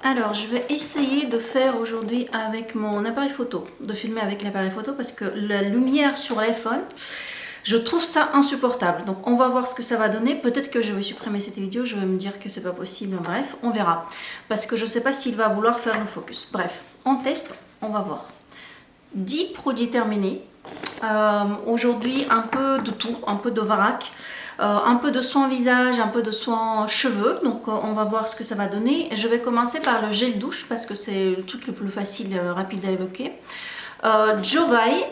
Alors, je vais essayer de faire aujourd'hui avec mon appareil photo, de filmer avec l'appareil photo parce que la lumière sur l'iPhone, je trouve ça insupportable. Donc, on va voir ce que ça va donner. Peut-être que je vais supprimer cette vidéo, je vais me dire que c'est pas possible. Bref, on verra. Parce que je sais pas s'il va vouloir faire le focus. Bref, on teste, on va voir. 10 produits terminés. Aujourd'hui, un peu de tout, un peu de vrac. Un peu de soin visage, un peu de soin cheveux, donc on va voir ce que ça va donner. Je vais commencer par le gel douche parce que c'est le truc le plus facile, rapide à évoquer. Jovai,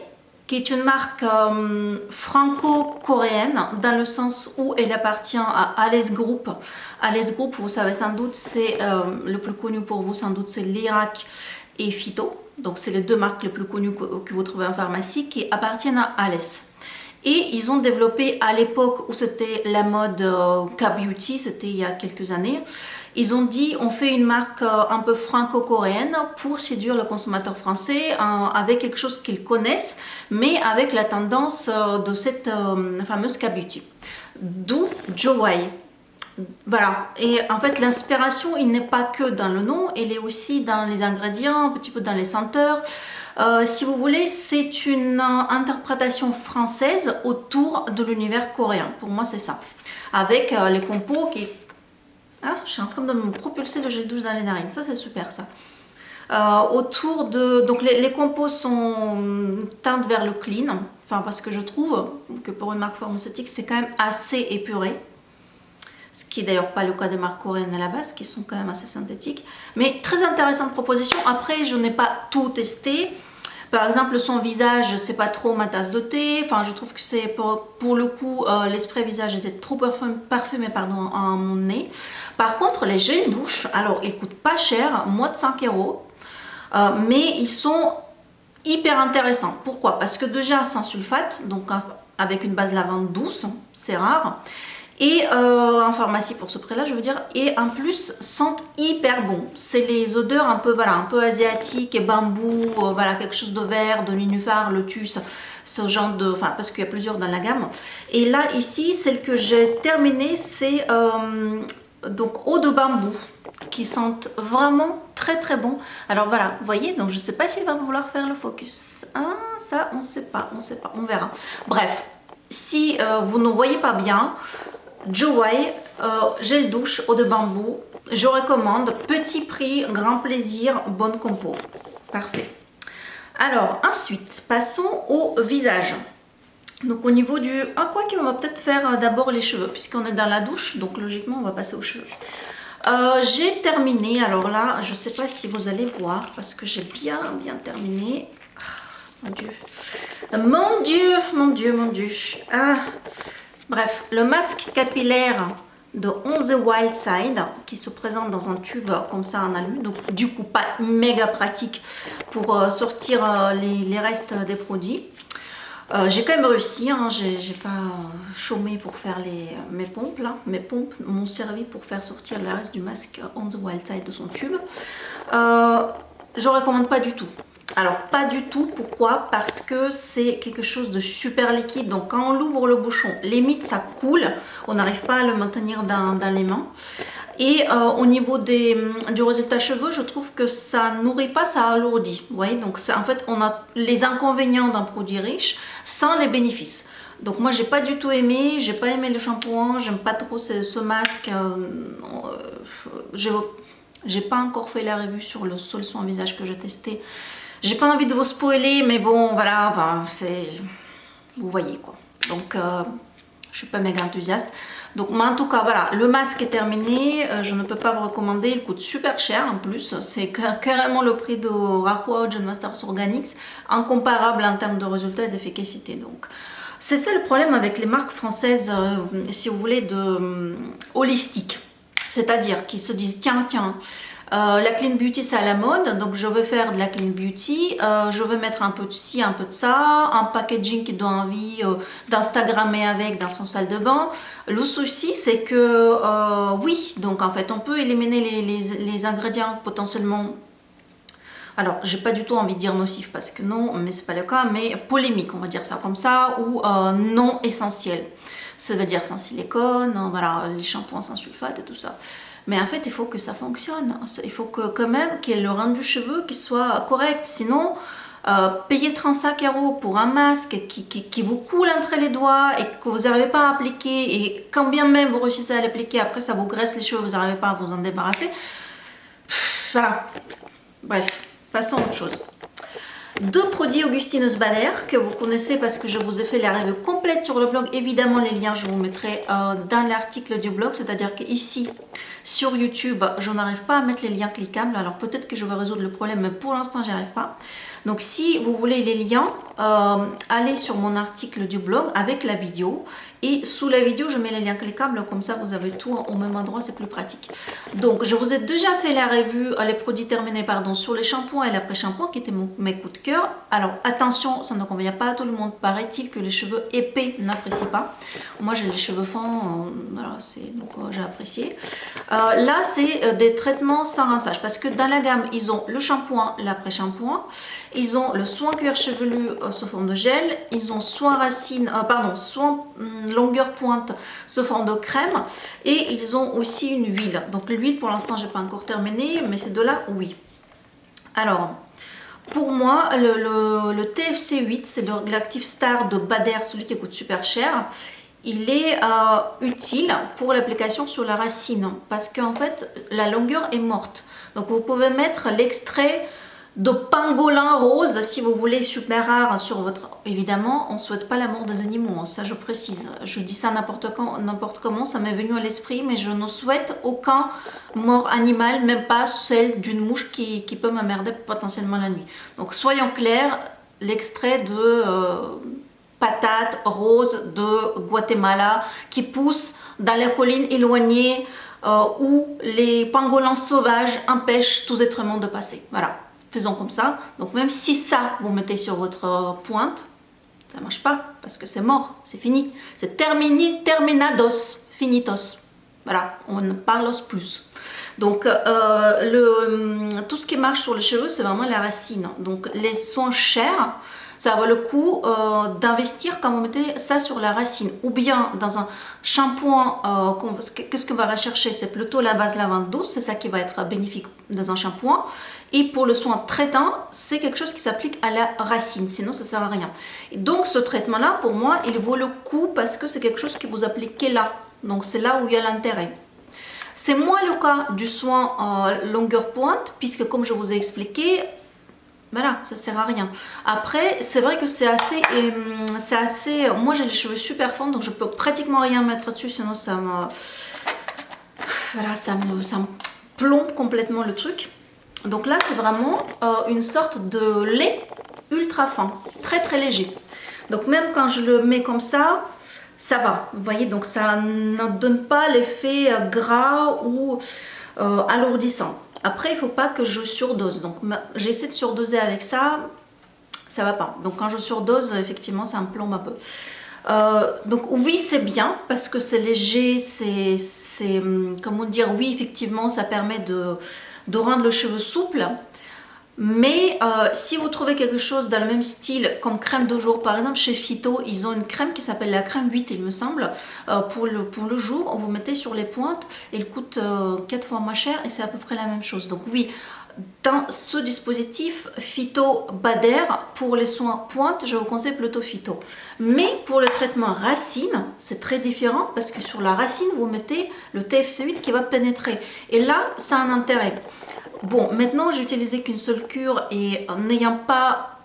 qui est une marque franco-coréenne dans le sens où elle appartient à Alice Group. Alice Group, vous savez sans doute, c'est le plus connu pour vous, sans doute c'est Lirac et Phyto. Donc c'est les deux marques les plus connues que vous trouvez en pharmacie qui appartiennent à Alice. Et ils ont développé à l'époque où c'était la mode K-Beauty, c'était il y a quelques années, ils ont dit on fait une marque un peu franco-coréenne pour séduire le consommateur français avec quelque chose qu'ils connaissent, mais avec la tendance de cette fameuse K-Beauty. D'où Jowai. Voilà, et en fait l'inspiration il n'est pas que dans le nom, elle est aussi dans les ingrédients, un petit peu dans les senteurs. Si vous voulez, c'est une interprétation française autour de l'univers coréen. Pour moi, c'est ça. Avec les compos qui... Ah, je suis en train de me propulser le gel douche dans les narines. Ça, c'est super, ça. Autour de... Donc, les compos sont teintes vers le clean. Enfin, parce que je trouve que pour une marque pharmaceutique, c'est quand même assez épuré. Ce qui n'est d'ailleurs pas le cas des marques coréennes à la base, qui sont quand même assez synthétiques. Mais très intéressante proposition. Après, je n'ai pas tout testé. Par exemple, son visage, c'est pas trop ma tasse de thé. Enfin, je trouve que c'est pour le coup, les sprays visage étaient trop parfumés pardon, à mon nez. Par contre, les gels douche, alors ils coûtent pas cher, moins de 5 €. Mais ils sont hyper intéressants. Pourquoi? Parce que déjà, sans sulfate, donc avec une base lavande douce, c'est rare. Et en pharmacie pour ce prix là je veux dire, et en plus sentent hyper bon. C'est les odeurs un peu voilà, un peu asiatiques et bambou, voilà, quelque chose de vert, de nénuphar, lotus, ce genre de, enfin parce qu'il y a plusieurs dans la gamme. Et là ici celle que j'ai terminée c'est donc eau de bambou qui sentent vraiment très très bon. Alors voilà, vous voyez, donc je sais pas s'il va vouloir faire le focus, hein, ça on sait pas, on verra. Bref, si vous ne voyez pas bien, Jowai, gel douche, eau de bambou, je recommande, petit prix, grand plaisir, bonne compo, parfait. Alors ensuite, passons au visage. Donc au niveau du... Ah quoi qu'on va peut-être faire d'abord les cheveux, puisqu'on est dans la douche, donc logiquement on va passer aux cheveux. J'ai terminé, alors là, je ne sais pas si vous allez voir, parce que j'ai bien terminé. Oh, mon Dieu. Mon Dieu, mon Dieu, mon Dieu. Ah. Bref, le masque capillaire de On The Wild Side qui se présente dans un tube comme ça en alu, donc du coup pas méga pratique pour sortir les restes des produits. J'ai quand même réussi, hein, j'ai pas chômé pour faire mes pompes là, mes pompes m'ont servi pour faire sortir le reste du masque On The Wild Side de son tube. Je recommande pas du tout. Alors pas du tout, pourquoi? Parce que c'est quelque chose de super liquide, donc quand on ouvre le bouchon, limite ça coule, on n'arrive pas à le maintenir dans les mains. Et au niveau du résultat cheveux, je trouve que ça nourrit pas, ça alourdit. Vous voyez, donc en fait on a les inconvénients d'un produit riche sans les bénéfices. Donc moi j'ai pas du tout aimé, j'ai pas aimé le shampoing, j'aime pas trop ce masque. J'ai pas encore fait la revue sur le seul soin visage que j'ai testé. J'ai pas envie de vous spoiler, mais bon, voilà, enfin, c'est... Vous voyez, quoi. Donc, je suis pas méga enthousiaste. Donc, mais en tout cas, voilà, le masque est terminé. Je ne peux pas vous recommander. Il coûte super cher, en plus. C'est carrément le prix de Rahua John Masters Organics, incomparable en termes de résultats et d'efficacité. Donc, c'est ça le problème avec les marques françaises, si vous voulez, holistiques. C'est-à-dire qu'ils se disent, tiens, la clean beauty c'est à la mode, donc je vais faire de la clean beauty, je vais mettre un peu de ci, un peu de ça, un packaging qui donne envie d'instagrammer avec dans son salle de bain. Le souci c'est que oui, donc en fait on peut éliminer les ingrédients potentiellement, alors j'ai pas du tout envie de dire nocif parce que non, mais c'est pas le cas, mais polémique on va dire ça comme ça, ou non essentiel. Ça veut dire sans silicone, voilà, les shampoings sans sulfate et tout ça. Mais en fait, il faut que ça fonctionne. Il faut que quand même qu'il y ait le rendu cheveux qui soit correct. Sinon, payer 35 € pour un masque qui vous coule entre les doigts et que vous n'arrivez pas à appliquer, et quand bien même vous réussissez à l'appliquer, après ça vous graisse les cheveux, vous n'arrivez pas à vous en débarrasser. Voilà. Bref, passons à autre chose. Deux produits Augustinus Bader que vous connaissez parce que je vous ai fait la review complète sur le blog. Évidemment, les liens, je vous mettrai dans l'article du blog. C'est-à-dire qu'ici, sur YouTube, je n'arrive pas à mettre les liens cliquables. Alors peut-être que je vais résoudre le problème, mais pour l'instant, j'y arrive pas. Donc si vous voulez les liens, allez sur mon article du blog avec la vidéo. Et sous la vidéo, je mets les liens cliquables, comme ça vous avez tout au même endroit, c'est plus pratique. Donc je vous ai déjà fait la revue, les produits terminés, pardon, sur les shampoings et l'après-shampoing qui étaient mes coups de cœur. Alors attention, ça ne convient pas à tout le monde. Paraît-il que les cheveux épais n'apprécient pas. Moi j'ai les cheveux fins, voilà, donc j'ai apprécié. Là c'est des traitements sans rinçage parce que dans la gamme, ils ont le shampoing, l'après-shampoing. Ils ont le soin cuir chevelu sous forme de gel. Ils ont soin racine, soin longueur pointe sous forme de crème. Et ils ont aussi une huile. Donc l'huile pour l'instant j'ai pas encore terminé, mais c'est de là oui. Alors pour moi le TFC 8, c'est l'actif star de Bader, celui qui coûte super cher. Il est utile pour l'application sur la racine parce qu'en fait la longueur est morte. Donc vous pouvez mettre l'extrait de pangolin rose si vous voulez, super rare sur votre... Évidemment, on ne souhaite pas la mort des animaux, ça je précise. Je dis ça n'importe comment, ça m'est venu à l'esprit, mais je ne souhaite aucun mort animal, même pas celle d'une mouche qui peut m'emmerder potentiellement la nuit. Donc soyons clairs, l'extrait de patate rose de Guatemala qui pousse dans les collines éloignées où les pangolins sauvages empêchent tout être humain de passer. Voilà. Faisons comme ça. Donc même si ça, vous mettez sur votre pointe, ça ne marche pas parce que c'est mort, c'est fini. C'est terminé, terminados, finitos. Voilà, on ne parle plus. Donc tout ce qui marche sur les cheveux, c'est vraiment la racine. Donc les soins chers, ça vaut le coup d'investir quand vous mettez ça sur la racine. Ou bien dans un shampoing, qu'est-ce qu'on va rechercher? C'est plutôt la base lavande douce, c'est ça qui va être bénéfique dans un shampoing. Et pour le soin traitant, c'est quelque chose qui s'applique à la racine, sinon ça ne sert à rien. Et donc ce traitement-là, pour moi, il vaut le coup parce que c'est quelque chose que vous appliquez là. Donc c'est là où il y a l'intérêt. C'est moins le cas du soin longueur pointe, puisque comme je vous ai expliqué, voilà, ça sert à rien. Après, c'est vrai que c'est assez... Moi, j'ai les cheveux super fins, donc je peux pratiquement rien mettre dessus, sinon ça me... Voilà, ça me plombe complètement le truc. Donc là, c'est vraiment une sorte de lait ultra fin, très très léger. Donc même quand je le mets comme ça va. Vous voyez, donc ça ne donne pas l'effet gras ou alourdissant. Après, il ne faut pas que je surdose. Donc j'essaie de surdoser avec ça, ça va pas. Donc quand je surdose, effectivement, ça me plombe un peu. Donc oui, c'est bien parce que c'est léger, c'est comment dire, oui, effectivement, ça permet de rendre le cheveu souple. Mais si vous trouvez quelque chose dans le même style comme crème de jour, par exemple chez Phyto, ils ont une crème qui s'appelle la crème 8, il me semble, pour le jour, vous mettez sur les pointes, elle coûte 4 fois moins cher et c'est à peu près la même chose. Donc oui, dans ce dispositif Phyto Bader, pour les soins pointe, je vous conseille plutôt Phyto. Mais pour le traitement racine, c'est très différent parce que sur la racine, vous mettez le TFC 8 qui va pénétrer. Et là, ça a un intérêt. Bon, maintenant, j'ai utilisé qu'une seule cure et n'ayant pas,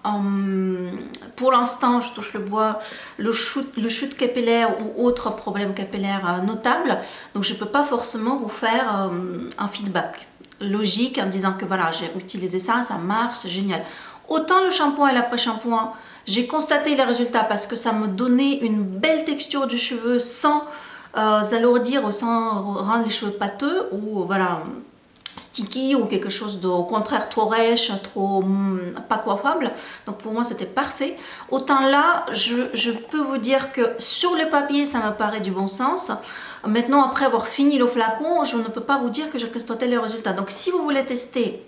pour l'instant, je touche le bois, le chute capillaire ou autre problème capillaire notable, donc je ne peux pas forcément vous faire un feedback logique en disant que voilà, j'ai utilisé ça, ça marche, c'est génial. Autant le shampoing et l'après-shampoing, j'ai constaté les résultats parce que ça me donnait une belle texture du cheveu sans alourdir ou sans rendre les cheveux pâteux ou voilà, sticky ou quelque chose de, au contraire trop rêche, trop pas coiffable. Donc pour moi c'était parfait. Autant là, je peux vous dire que sur le papier ça me paraît du bon sens. Maintenant après avoir fini le flacon, je ne peux pas vous dire que j'ai constaté les résultats. Donc si vous voulez tester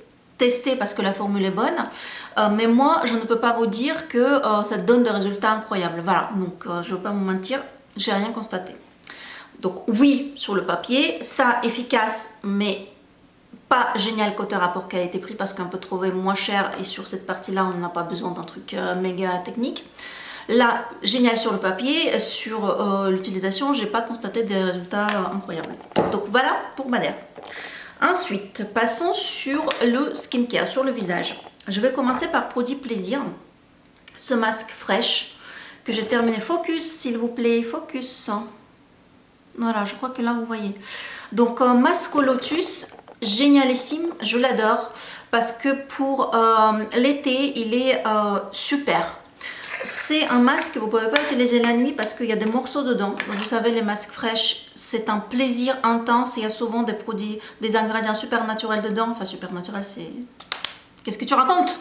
parce que la formule est bonne, mais moi je ne peux pas vous dire que ça donne des résultats incroyables. Voilà, donc je ne vais pas vous mentir, j'ai rien constaté. Donc oui, sur le papier, ça efficace, mais pas génial côté rapport qualité-prix parce qu'on peut trouver moins cher et sur cette partie-là, on n'a pas besoin d'un truc méga technique. Là, génial sur le papier, sur l'utilisation, j'ai pas constaté des résultats incroyables. Donc voilà pour Madère. Ensuite, passons sur le skincare, sur le visage. Je vais commencer par Produit Plaisir, ce masque fraîche que j'ai terminé. Focus, s'il vous plaît, focus. Voilà, je crois que là, vous voyez. Donc, masque au lotus, génialissime, je l'adore parce que pour l'été, il est super. C'est un masque que vous ne pouvez pas utiliser la nuit parce qu'il y a des morceaux dedans. Donc, vous savez, les masques fraîches, c'est un plaisir intense. Il y a souvent des produits, des ingrédients super naturels dedans. Enfin, super naturel, c'est... Qu'est-ce que tu racontes?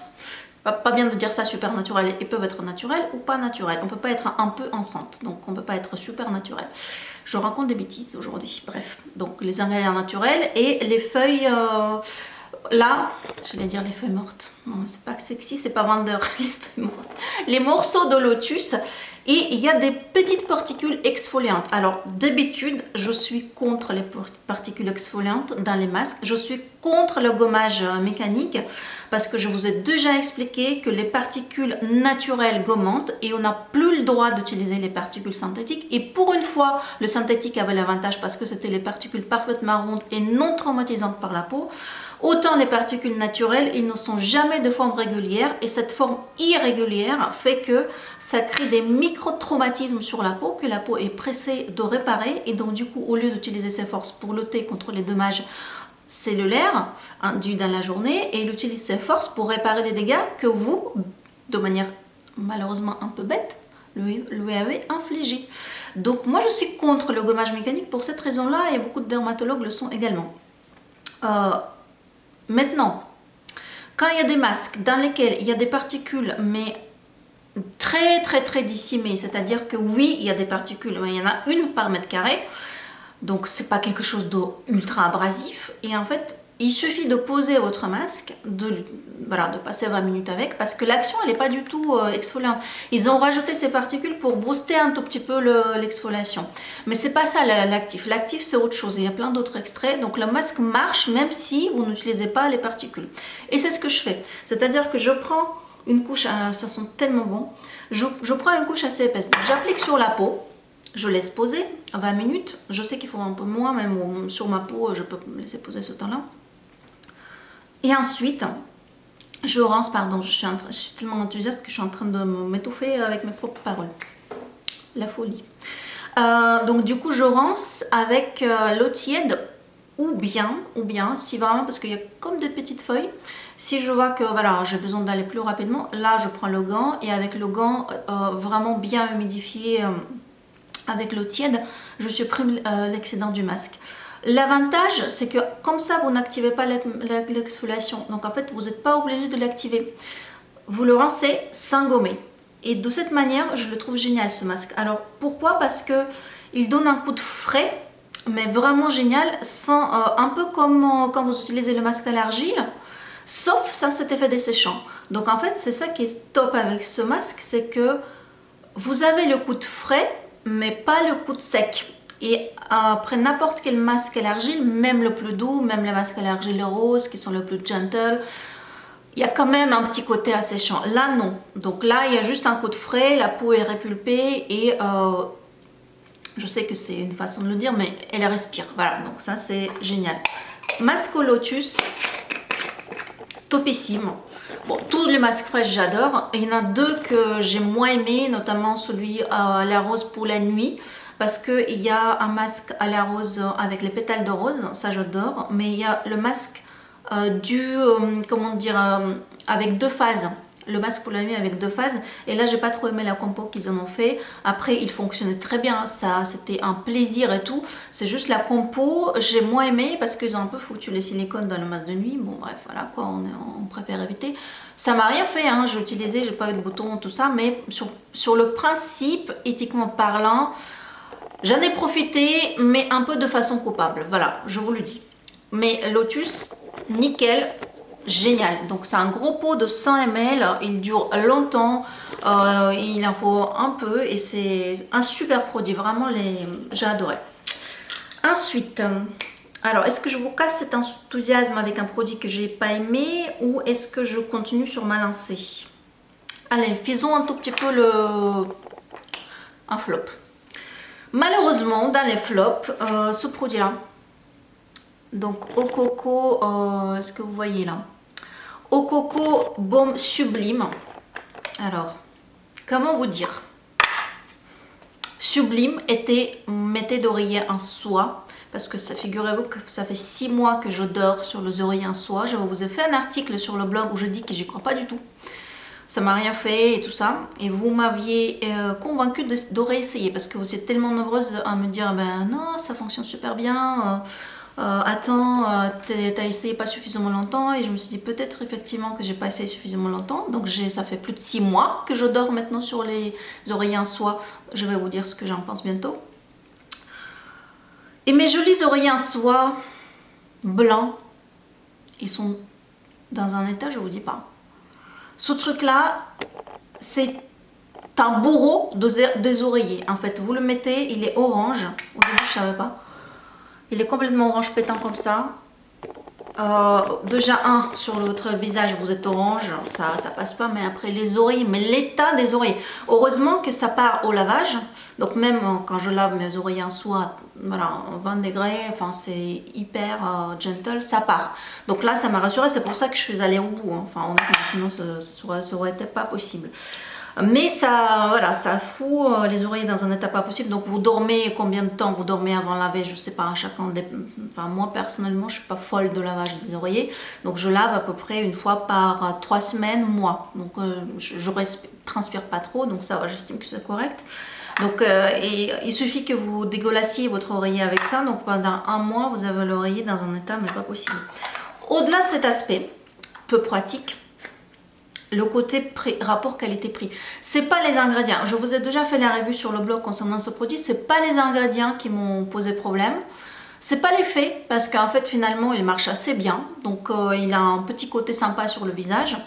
Pas bien de dire ça, super naturel. Ils peuvent être naturels ou pas naturels. On ne peut pas être un peu enceinte. Donc, on ne peut pas être super naturel. Je raconte des bêtises aujourd'hui. Bref, donc les ingrédients naturels et les feuilles... Là, j'allais dire les feuilles mortes. Non, c'est pas sexy, c'est pas vendeur. Les feuilles mortes. Les morceaux de lotus. Et il y a des petites particules exfoliantes. Alors, d'habitude, je suis contre les particules exfoliantes dans les masques. Je suis contre le gommage mécanique parce que je vous ai déjà expliqué que les particules naturelles gommantes et on n'a plus le droit d'utiliser les particules synthétiques. Et pour une fois, le synthétique avait l'avantage parce que c'était les particules parfaitement rondes et non traumatisantes par la peau. Autant les particules naturelles, ils ne sont jamais de forme régulière et cette forme irrégulière fait que ça crée des micro-traumatismes sur la peau que la peau est pressée de réparer et donc du coup au lieu d'utiliser ses forces pour lutter contre les dommages cellulaires induits dans la journée, et il utilise ses forces pour réparer les dégâts que vous, de manière malheureusement un peu bête, lui avez infligé. Donc moi je suis contre le gommage mécanique pour cette raison-là et beaucoup de dermatologues le sont également. Maintenant, quand il y a des masques dans lesquels il y a des particules, mais très dissimées, c'est-à-dire que oui, il y a des particules, mais il y en a une par mètre carré, donc c'est pas quelque chose d'ultra abrasif, et en fait, il suffit de poser votre masque, de passer 20 minutes avec, parce que l'action, elle n'est pas du tout exfoliante. Ils ont rajouté ces particules pour booster un tout petit peu l'exfoliation. Mais c'est pas ça l'actif. L'actif, c'est autre chose. Il y a plein d'autres extraits. Donc, le masque marche même si vous n'utilisez pas les particules. Et c'est ce que je fais. C'est-à-dire que je prends une couche, ça sent tellement bon. Je prends une couche assez épaisse. J'applique sur la peau. Je laisse poser 20 minutes. Je sais qu'il faut un peu moins, même sur ma peau, je peux me laisser poser ce temps-là. Et ensuite, je rince, pardon, je suis tellement enthousiaste que je suis en train de m'étouffer avec mes propres paroles. La folie. Donc du coup, je rince avec l'eau tiède ou bien, si vraiment, parce qu'il y a comme des petites feuilles. Si je vois que voilà, j'ai besoin d'aller plus rapidement, là je prends le gant et avec le gant vraiment bien humidifié avec l'eau tiède, je supprime l'excédent du masque. L'avantage, c'est que comme ça, vous n'activez pas l'exfoliation. Donc en fait, vous n'êtes pas obligé de l'activer. Vous le rincez sans gommer. Et de cette manière, je le trouve génial ce masque. Alors pourquoi? Parce que il donne un coup de frais, mais vraiment génial, sans, un peu comme quand vous utilisez le masque à l'argile, sauf sans cet effet desséchant. Donc en fait, c'est ça qui est top avec ce masque, c'est que vous avez le coup de frais, mais pas le coup de sec. Et après n'importe quel masque à l'argile, même le plus doux, même les masques à l'argile rose qui sont le plus gentle, il y a quand même un petit côté asséchant. Là non. Donc là il y a juste un coup de frais, la peau est répulpée et je sais que c'est une façon de le dire, mais elle respire. Voilà, donc ça c'est génial. Masque au lotus, topissime. Bon, tous les masques fraîches j'adore. Il y en a deux que j'ai moins aimé, notamment celui à la rose pour la nuit. Parce qu'il y a un masque à la rose avec les pétales de rose, ça j'adore. Mais il y a le masque comment dire, avec deux phases. Le masque pour la nuit avec deux phases. Et là, j'ai pas trop aimé la compo qu'ils en ont fait. Après, il fonctionnait très bien. Ça, c'était un plaisir et tout. C'est juste la compo, j'ai moins aimé parce qu'ils ont un peu foutu les silicones dans le masque de nuit. Bon, bref, voilà quoi, on préfère éviter. Ça m'a rien fait, hein. J'ai utilisé, j'ai pas eu de bouton, tout ça. Mais sur le principe, éthiquement parlant, j'en ai profité, mais un peu de façon coupable. Voilà, je vous le dis. Mais Lotus, nickel, génial. Donc c'est un gros pot de 100 ml, il dure longtemps, il en faut un peu et c'est un super produit. Vraiment, j'ai adoré. Ensuite, alors est-ce que je vous casse cet enthousiasme avec un produit que j'ai pas aimé ou est-ce que je continue sur ma lancée? Allez, faisons un tout petit peu un flop. Malheureusement, dans les flops, ce produit-là, donc Au Coco, est-ce que vous voyez là? Au Coco Baume Sublime. Alors, comment vous dire? Sublime mettez d'oreiller en soie. Parce que figurez-vous que ça fait 6 mois que je dors sur les oreillers en soie. Je vous ai fait un article sur le blog où je dis que j'y crois pas du tout. Ça m'a rien fait et tout ça. Et vous m'aviez convaincu de réessayer parce que vous êtes tellement nombreuses à me dire ben non, ça fonctionne super bien. Attends, t'as essayé pas suffisamment longtemps. Et je me suis dit peut-être effectivement que j'ai pas essayé suffisamment longtemps. Donc ça fait plus de 6 mois que je dors maintenant sur les oreillers en soie. Je vais vous dire ce que j'en pense bientôt. Et mes jolis oreillers en soie blancs, ils sont dans un état, je vous dis pas. Ce truc là, c'est un bourreau des oreillers. En fait, vous le mettez, il est orange. Au début, je savais pas. Il est complètement orange pétant comme ça. Déjà sur votre visage vous êtes orange, ça passe pas, mais après les oreilles, mais l'état des oreilles, heureusement que ça part au lavage, donc même quand je lave mes oreillers en soie, voilà, 20 degrés, enfin c'est hyper gentle, ça part. Donc là ça m'a rassurée, c'est pour ça que je suis allée au bout, hein. Enfin honnêtement, sinon ça aurait été pas possible. Mais ça, voilà, ça fout les oreilles dans un état pas possible. Donc vous dormez, combien de temps vous dormez avant de laver? Je sais pas, à chacun enfin moi personnellement je suis pas folle de lavage des oreillers. Donc je lave à peu près une fois par 3 semaines, mois. Donc je transpire pas trop, donc ça va, j'estime que c'est correct. Donc il suffit que vous dégueulassiez votre oreiller avec ça. Donc pendant un mois vous avez l'oreiller dans un état mais pas possible. Au-delà de cet aspect peu pratique, le côté rapport qualité-prix, c'est pas les ingrédients. Je vous ai déjà fait la revue sur le blog concernant ce produit. C'est pas les ingrédients qui m'ont posé problème. C'est pas l'effet parce qu'en fait finalement il marche assez bien. Donc il a un petit côté sympa sur le visage.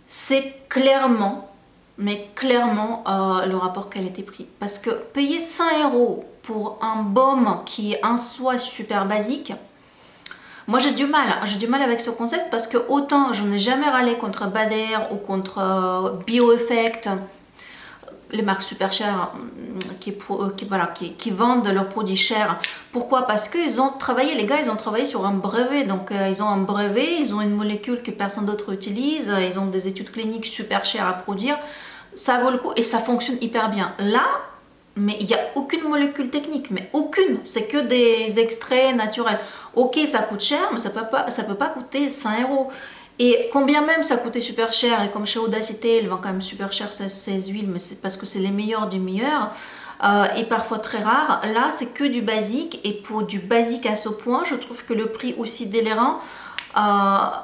C'est clairement, mais clairement le rapport qualité-prix. Parce que payer 100 € pour un baume qui est en soi super basique. Moi j'ai du mal avec ce concept parce que autant je n'ai jamais râlé contre Bader ou contre Bioeffect, les marques super chères qui vendent leurs produits chers. Pourquoi? Parce qu'ils ont travaillé, les gars, ils ont travaillé sur un brevet. Donc ils ont un brevet, ils ont une molécule que personne d'autre utilise, ils ont des études cliniques super chères à produire. Ça vaut le coup et ça fonctionne hyper bien. Là, mais il n'y a aucune molécule technique, mais aucune, c'est que des extraits naturels. Ok, ça coûte cher, mais ça peut pas coûter 100 €. Et combien même ça coûtait super cher, et comme chez Audacité, ils vendent quand même super cher ces huiles, mais c'est parce que c'est les meilleurs du meilleur, et parfois très rares. Là, c'est que du basique, et pour du basique à ce point, je trouve que le prix aussi délirant,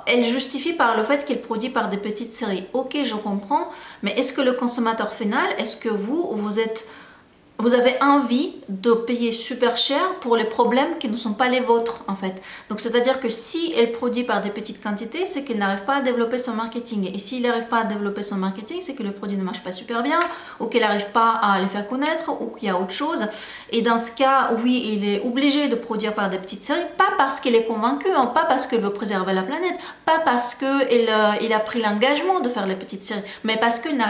elle justifie par le fait qu'elle est produit par des petites séries. Ok, je comprends, mais est-ce que le consommateur final, est-ce que vous avez envie de payer super cher pour les problèmes qui ne sont pas les vôtres en fait. Donc c'est à dire que si elle produit par des petites quantités, c'est qu'elle n'arrive pas à développer son marketing. Et s'il n'arrive pas à développer son marketing, c'est que le produit ne marche pas super bien, ou qu'elle n'arrive pas à les faire connaître, ou qu'il y a autre chose. Et dans ce cas, oui, il est obligé de produire par des petites séries, pas parce qu'il est convaincu, hein, pas parce qu'il veut préserver la planète, pas parce qu'il a pris l'engagement de faire les petites séries, mais parce qu'il n'arrive